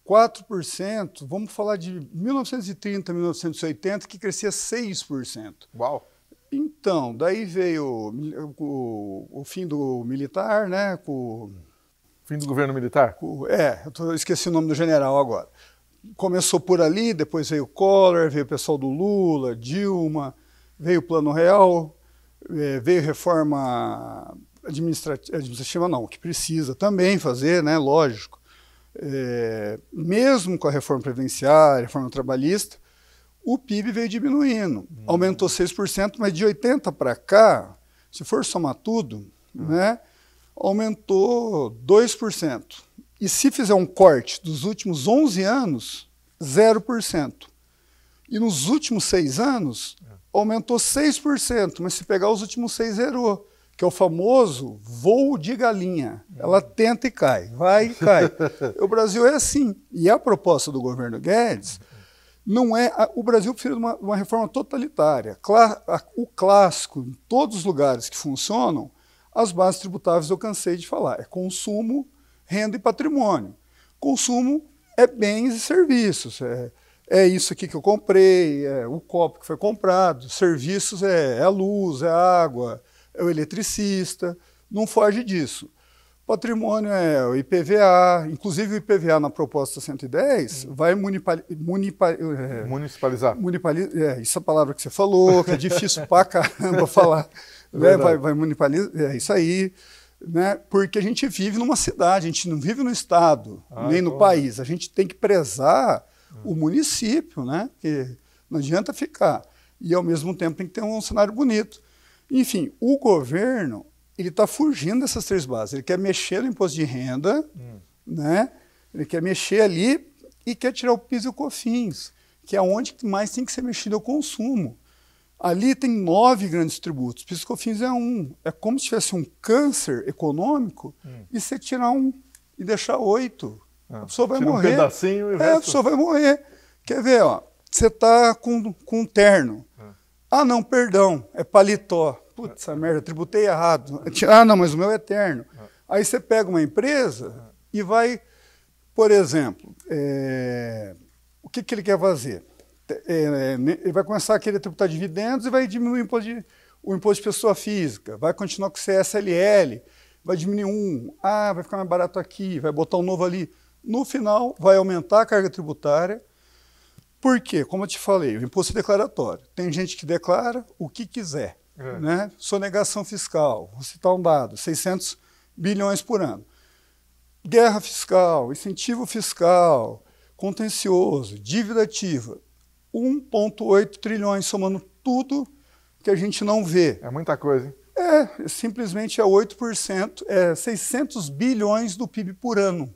Speaker 11: 4%, vamos falar de 1930, 1980, que crescia 6%.
Speaker 1: Uau!
Speaker 11: Então, daí veio o fim do militar, né?
Speaker 1: Fim do governo militar?
Speaker 11: Eu esqueci o nome do general agora. Começou por ali, depois veio o Collor, veio o pessoal do Lula, Dilma, veio o Plano Real, veio reforma administrativa não, que precisa também fazer, né, lógico. Mesmo com a reforma previdenciária, reforma trabalhista, o PIB veio diminuindo. Aumentou 6%, mas de 80 para cá, se for somar tudo, né, aumentou 2%. E se fizer um corte dos últimos 11 anos, 0%. E nos últimos 6 anos, aumentou 6%, mas se pegar os últimos 6, zerou, que é o famoso voo de galinha. Ela tenta e cai, vai e cai. O Brasil é assim. E a proposta do governo Guedes não é... O Brasil precisa de uma reforma totalitária. O clássico, em todos os lugares que funcionam, as bases tributáveis eu cansei de falar. É consumo, renda e patrimônio. Consumo é bens e serviços. É isso aqui que eu comprei, é o copo que foi comprado. Serviços é a luz, é a água, é o eletricista. Não foge disso. Patrimônio é o IPVA. Inclusive o IPVA na proposta 110 vai
Speaker 1: municipalizar.
Speaker 11: Isso é a palavra que você falou, que é difícil pra caramba falar. Né? Vai municipalizar, é isso aí. Né? Porque a gente vive numa cidade, a gente não vive no estado, nem no país. A gente tem que prezar o município, né? Porque não adianta ficar. E, ao mesmo tempo, tem que ter um cenário bonito. Enfim, o governo ele está fugindo dessas 3 bases. Ele quer mexer no imposto de renda, né? Ele quer mexer ali e quer tirar o PIS e o COFINS, que é onde mais tem que ser mexido é o consumo. Ali tem 9 grandes tributos, PIS/COFINS é um. É como se tivesse um câncer econômico e você tirar um e deixar 8. A pessoa vai morrer.
Speaker 1: Um pedacinho e o
Speaker 11: resto... a pessoa vai morrer. Quer ver, ó, você está com um terno. Ah, não, perdão, é paletó. Putz, essa merda, tributei errado. Ah, não, mas o meu é terno. Aí você pega uma empresa e vai, por exemplo, o que ele quer fazer? Ele vai começar a querer tributar dividendos e vai diminuir o imposto de pessoa física, vai continuar com o CSLL, vai diminuir vai ficar mais barato aqui, vai botar um novo ali. No final, vai aumentar a carga tributária. Por quê? Como eu te falei, o imposto é declaratório. Tem gente que declara o que quiser. Né? Sonegação fiscal, vou citar um dado, 600 bilhões por ano. Guerra fiscal, incentivo fiscal, contencioso, dívida ativa. 1,8 trilhões, somando tudo que a gente não vê.
Speaker 1: É muita coisa, hein?
Speaker 11: Simplesmente é 8%, 600 bilhões do PIB por ano.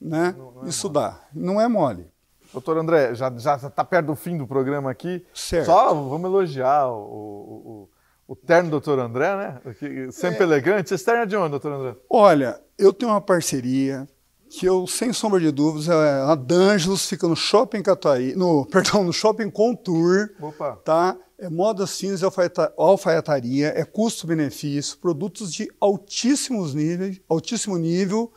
Speaker 11: Né? Não Isso mole. Dá, não é mole.
Speaker 1: Doutor André, já está perto do fim do programa aqui.
Speaker 11: Certo.
Speaker 1: Só vamos elogiar o terno do doutor André, né? Sempre elegante. Esse terno é de onde, doutor André?
Speaker 11: Olha, eu tenho uma parceria que eu, sem sombra de dúvidas, a D'Angelos fica no Shopping Catuaí, no Shopping Contour.
Speaker 1: Opa.
Speaker 11: Tá? É moda cinza, alfaiataria, é custo-benefício, produtos de altíssimo nível,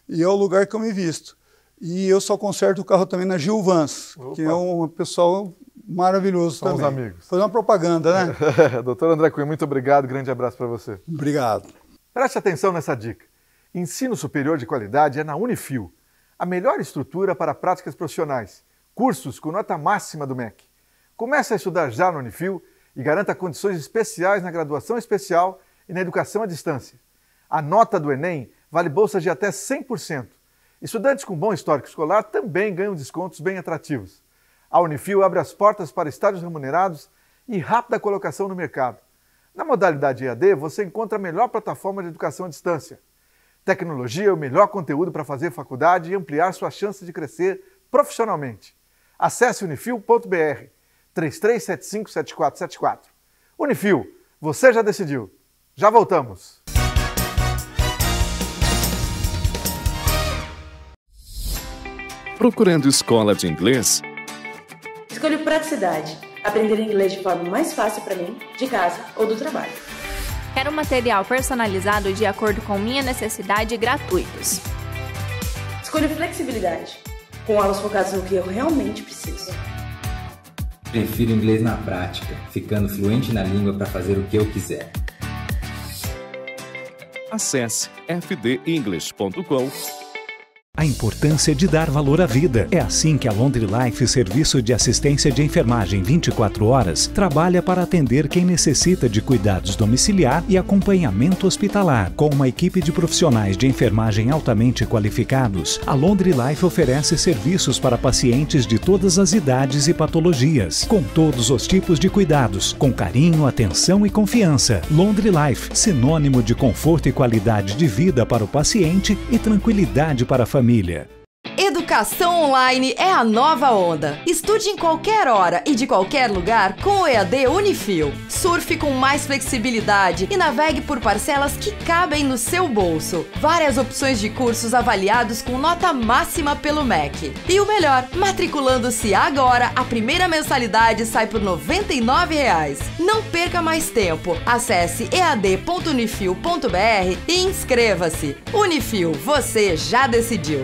Speaker 11: e é o lugar que eu me visto. E eu só conserto o carro também na Gil Vans, que é um pessoal maravilhoso também.
Speaker 1: Somos amigos.
Speaker 11: Fazer uma propaganda, né?
Speaker 1: Doutor André Cunha, muito obrigado, grande abraço para você.
Speaker 11: Obrigado.
Speaker 1: Preste atenção nessa dica. Ensino superior de qualidade é na Unifil, a melhor estrutura para práticas profissionais, cursos com nota máxima do MEC. Comece a estudar já no Unifil e garanta condições especiais na graduação especial e na educação à distância. A nota do Enem vale bolsas de até 100%. Estudantes com bom histórico escolar também ganham descontos bem atrativos. A Unifil abre as portas para estágios remunerados e rápida colocação no mercado. Na modalidade EAD, você encontra a melhor plataforma de educação à distância. Tecnologia é o melhor conteúdo para fazer faculdade e ampliar suas chances de crescer profissionalmente. Acesse unifil.br 33757474. Unifil, você já decidiu. Já voltamos.
Speaker 4: Procurando escola de inglês?
Speaker 5: Escolho praticidade. Aprender inglês de forma mais fácil para mim, de casa ou do trabalho.
Speaker 6: Quero material personalizado de acordo com minha necessidade e gratuitos.
Speaker 5: Escolho flexibilidade, com aulas focadas no que eu realmente preciso.
Speaker 7: Prefiro inglês na prática, ficando fluente na língua para fazer o que eu quiser.
Speaker 4: Acesse fdenglish.com.
Speaker 3: A importância de dar valor à vida. É assim que a Laundry Life, serviço de assistência de enfermagem 24 horas, trabalha para atender quem necessita de cuidados domiciliar e acompanhamento hospitalar. Com uma equipe de profissionais de enfermagem altamente qualificados, a Laundry Life oferece serviços para pacientes de todas as idades e patologias, com todos os tipos de cuidados, com carinho, atenção e confiança. Laundry Life, sinônimo de conforto e qualidade de vida para o paciente e tranquilidade para a família.
Speaker 8: Educação online é a nova onda. Estude em qualquer hora e de qualquer lugar com o EAD Unifil. Surfe com mais flexibilidade e navegue por parcelas que cabem no seu bolso. Várias opções de cursos avaliados com nota máxima pelo MEC. E o melhor, matriculando-se agora, a primeira mensalidade sai por R$ 99,00. Não perca mais tempo. Acesse ead.unifil.br e inscreva-se. Unifil, você já decidiu.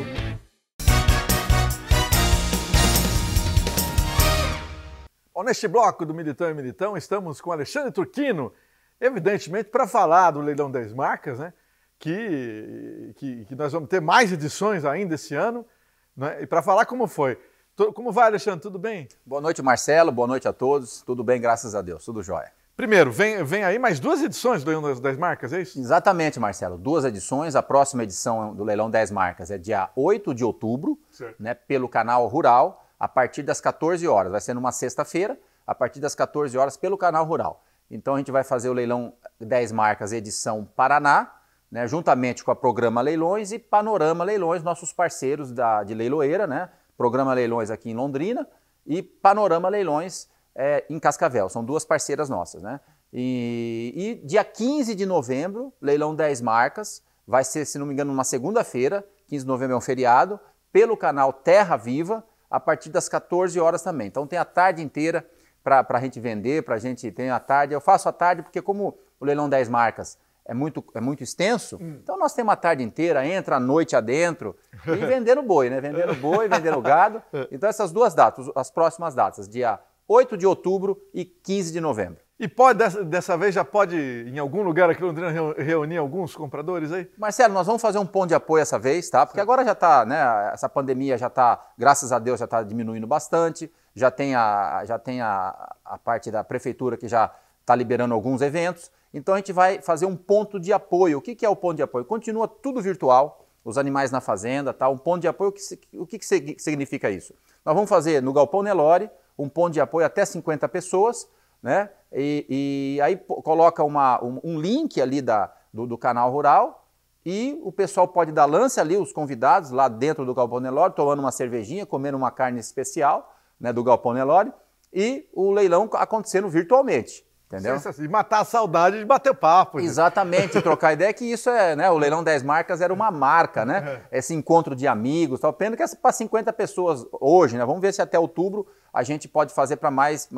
Speaker 1: Bom, neste bloco do Militão e Militão, estamos com Alexandre Turquino, evidentemente para falar do Leilão 10 Marcas, né? Que nós vamos ter mais edições ainda esse ano, né? E para falar como foi. Como vai, Alexandre? Tudo bem?
Speaker 12: Boa noite, Marcelo. Boa noite a todos. Tudo bem, graças a Deus. Tudo jóia.
Speaker 1: Primeiro, vem aí mais 2 edições do Leilão 10 Marcas, é isso?
Speaker 12: Exatamente, Marcelo. 2 edições. A próxima edição do Leilão 10 Marcas é dia 8 de outubro, né, pelo canal Rural, a partir das 14 horas. Vai ser numa sexta-feira, a partir das 14 horas, pelo canal Rural. Então a gente vai fazer o Leilão 10 Marcas edição Paraná, né, juntamente com a Programa Leilões e Panorama Leilões, nossos parceiros de leiloeira, né? Programa Leilões aqui em Londrina e Panorama Leilões em Cascavel. São duas parceiras nossas, né? E dia 15 de novembro, leilão 10 marcas, vai ser, se não me engano, numa segunda-feira, 15 de novembro é um feriado, pelo canal Terra Viva, a partir das 14 horas também. Então tem a tarde inteira para a gente vender, para a gente ter a tarde. Eu faço a tarde porque como o leilão 10 marcas é muito extenso, então nós temos a tarde inteira, entra a noite adentro e vendendo boi, né? Vendendo boi, vendendo gado. Então essas duas datas, as próximas datas, dia 8 de outubro e 15 de novembro.
Speaker 1: E pode, dessa vez, já pode, em algum lugar aqui em Londrina, reunir alguns compradores aí?
Speaker 12: Marcelo, nós vamos fazer um ponto de apoio essa vez, tá? Porque agora já está, né? Essa pandemia já está, graças a Deus, já está diminuindo bastante. Já tem a parte da prefeitura que já está liberando alguns eventos. Então a gente vai fazer um ponto de apoio. O que é o ponto de apoio? Continua tudo virtual, os animais na fazenda, tá? Um ponto de apoio, o que significa isso? Nós vamos fazer no Galpão Nelore um ponto de apoio até 50 pessoas, né? E aí coloca um link ali do canal rural e o pessoal pode dar lance ali, os convidados lá dentro do Galpão Nelore, tomando uma cervejinha, comendo uma carne especial, né, do Galpão Nelore, e o leilão acontecendo virtualmente. Entendeu?
Speaker 1: E matar a saudade de bater papo.
Speaker 12: Exatamente, trocar ideia, que isso né, o leilão 10 marcas era uma marca, né? Esse encontro de amigos, tal. Pena que é para 50 pessoas hoje, né? Vamos ver se até outubro a gente pode fazer para mais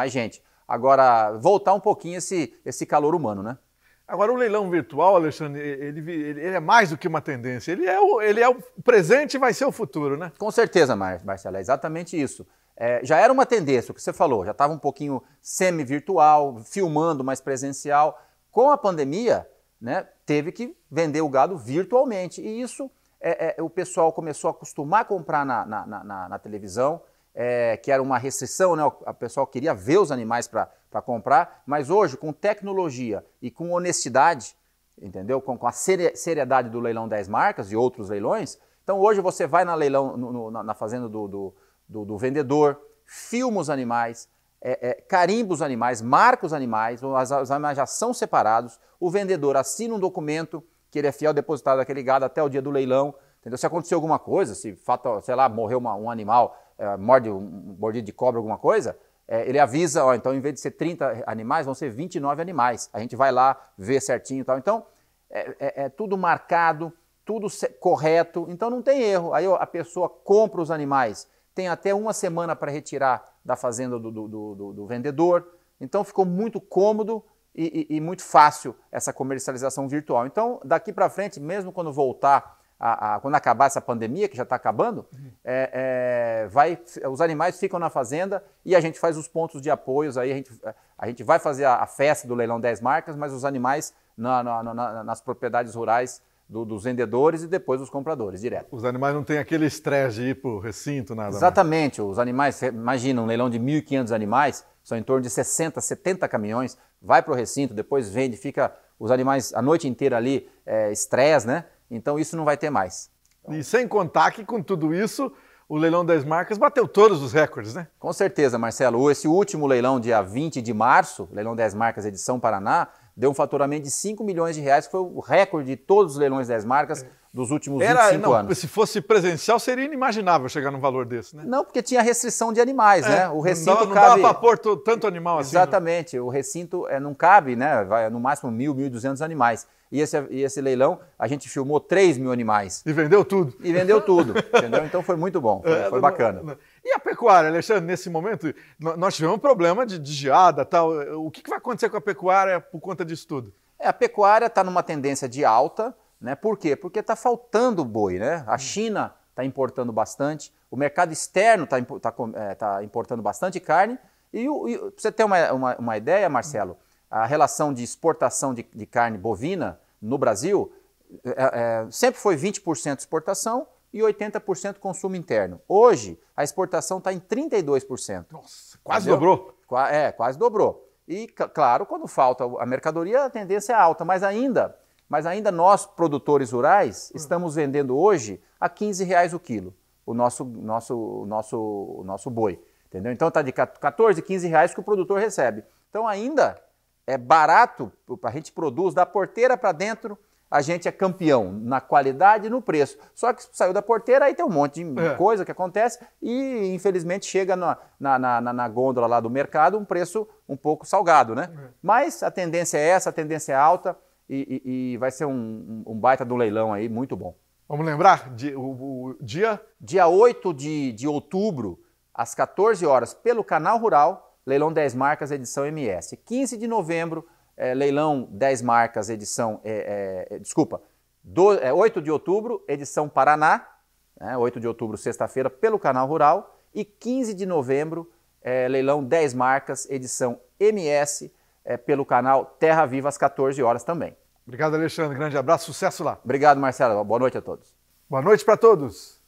Speaker 12: gente. Agora, voltar um pouquinho esse calor humano, né?
Speaker 1: Agora, o leilão virtual, Alexandre, ele é mais do que uma tendência. Ele é o presente e vai ser o futuro, né?
Speaker 12: Com certeza, Marcelo, é exatamente isso. Já era uma tendência, o que você falou, já estava um pouquinho semi-virtual, filmando mais presencial. Com a pandemia, né, teve que vender o gado virtualmente. E isso o pessoal começou a acostumar a comprar na televisão, que era uma restrição, né? O pessoal queria ver os animais para comprar, mas hoje, com tecnologia e com honestidade, entendeu? Com a seriedade do leilão 10 marcas e outros leilões, então hoje você vai na leilão, na fazenda do vendedor, filma os animais, carimba os animais, marca os animais, os animais já são separados, o vendedor assina um documento que ele é fiel depositário daquele gado até o dia do leilão, entendeu? Se acontecer alguma coisa, se, sei lá, morreu um animal, morde um mordido de cobra, alguma coisa, ele avisa, ó, então em vez de ser 30 animais, vão ser 29 animais. A gente vai lá, vê certinho e tal. Então, é tudo marcado, tudo correto, então não tem erro. Aí a pessoa compra os animais, tem até uma semana para retirar da fazenda do vendedor. Então ficou muito cômodo e muito fácil essa comercialização virtual. Então, daqui para frente, mesmo quando voltar, quando acabar essa pandemia, que já está acabando, os animais ficam na fazenda e a gente faz os pontos de apoios. Aí a gente vai fazer a festa do leilão 10 marcas, mas os animais nas propriedades rurais dos vendedores e depois dos compradores, direto.
Speaker 1: Os animais não têm aquele estresse de ir para o recinto, nada.
Speaker 12: Exatamente. Os animais, imagina, um leilão de 1.500 animais, são em torno de 60, 70 caminhões, vai para o recinto, depois vende, fica os animais a noite inteira ali, estresse, né? Então isso não vai ter mais.
Speaker 1: E sem contar que com tudo isso, o leilão 10 marcas bateu todos os recordes, né?
Speaker 12: Com certeza, Marcelo. Esse último leilão, dia 20 de março, leilão 10 marcas edição Paraná, deu um faturamento de 5 milhões de reais, que foi o recorde de todos os leilões 10 marcas dos últimos 25 anos.
Speaker 1: Se fosse presencial, seria inimaginar chegar num valor desse, né?
Speaker 12: Não, porque tinha restrição de animais, né? O recinto
Speaker 1: não dava para pôr tanto animal assim.
Speaker 12: Exatamente. O recinto não cabe, né? Vai no máximo 1.000, 1.200 animais. E esse leilão, a gente filmou 3.000 animais.
Speaker 1: E vendeu tudo.
Speaker 12: Entendeu? Então foi muito bom, foi bacana.
Speaker 1: E a pecuária, Alexandre, nesse momento, nós tivemos um problema de geada, tal. O que vai acontecer com a pecuária por conta disso tudo?
Speaker 12: A pecuária está numa tendência de alta, né? Por quê? Porque está faltando boi, né? A China está importando bastante, o mercado externo está importando bastante carne. E para você ter uma ideia, Marcelo, a relação de exportação de carne bovina no Brasil sempre foi 20% exportação e 80% consumo interno. Hoje, a exportação está em 32%.
Speaker 1: Nossa, quase dobrou.
Speaker 12: Quase dobrou. E, claro, quando falta a mercadoria, a tendência é alta, mas ainda nós, produtores rurais, estamos vendendo hoje a R$15 o quilo, o nosso boi. Entendeu? Então está de 14, 15 reais que o produtor recebe. Então ainda é barato, a gente produz da porteira para dentro, a gente é campeão na qualidade e no preço. Só que saiu da porteira, aí tem um monte de coisa que acontece e, infelizmente, chega na gôndola lá do mercado um preço um pouco salgado, né? Mas a tendência é essa, a tendência é alta e vai ser um baita do leilão aí, muito bom.
Speaker 1: Vamos lembrar o dia?
Speaker 12: Dia 8 de outubro, às 14 horas, pelo Canal Rural, leilão 10 marcas, edição MS. 15 de novembro, leilão 10 marcas, edição... 8 de outubro, edição Paraná, 8 de outubro, sexta-feira, pelo Canal Rural. E 15 de novembro, leilão 10 marcas, edição MS, pelo canal Terra Viva, às 14 horas também.
Speaker 1: Obrigado, Alexandre. Grande abraço, sucesso lá.
Speaker 12: Obrigado, Marcelo. Boa noite a todos.
Speaker 1: Boa noite para todos.